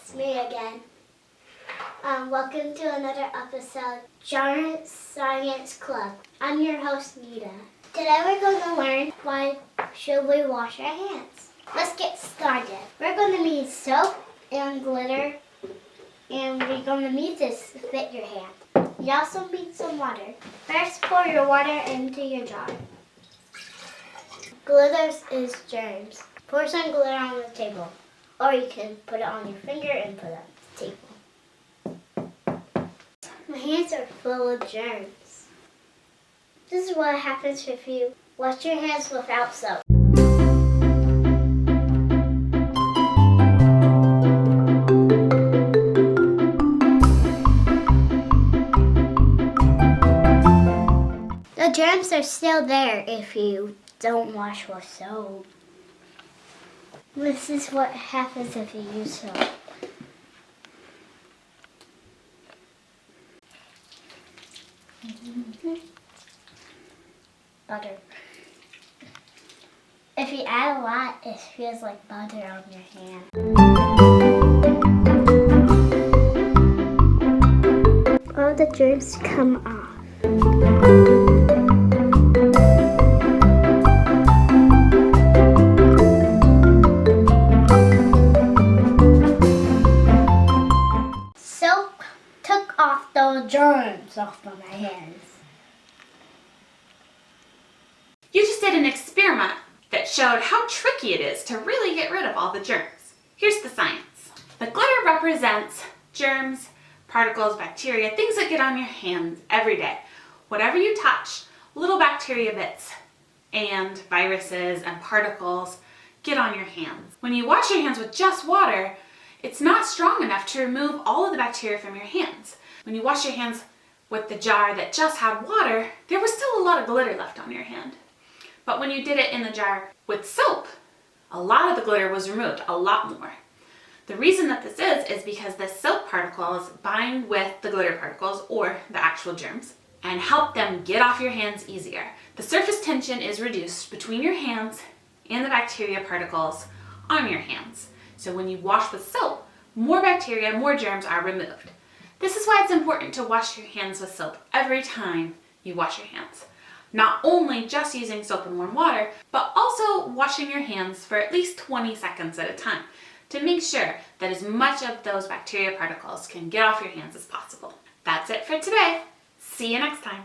It's me again. Welcome to another episode, Giant Science Club. I'm your host, Nita. Today we're going to learn why should we wash our hands. Let's get started. We're going to need soap and glitter, and we're going to need this to fit your hand. You also need some water. First, pour your water into your jar. Glitter is germs. Pour some glitter on the table, or you can put it on your finger and put it on the table. My hands are full of germs. This is what happens if you wash your hands without soap. The germs are still there if you don't wash with soap. This is what happens if you use soap. Butter. If you add a lot, it feels like butter on your hand. All the germs come off. Soap took off the germs off of my hands. You just did an experiment that showed how tricky it is to really get rid of all the germs. Here's the science. The glitter represents germs, particles, bacteria, things that get on your hands every day. Whatever you touch, little bacteria bits and viruses and particles get on your hands. When you wash your hands with just water, it's not strong enough to remove all of the bacteria from your hands. When you wash your hands with the jar that just had water, there was still a lot of glitter left on your hand. But when you did it in the jar with soap, a lot of the glitter was removed, a lot more. The reason that this is because the soap particles bind with the glitter particles, or the actual germs, and help them get off your hands easier. The surface tension is reduced between your hands and the bacteria particles on your hands. So when you wash with soap, more bacteria, more germs are removed. This is why it's important to wash your hands with soap every time you wash your hands. Not only just using soap and warm water, but also washing your hands for at least 20 seconds at a time to make sure that as much of those bacteria particles can get off your hands as possible. That's it for today. See you next time.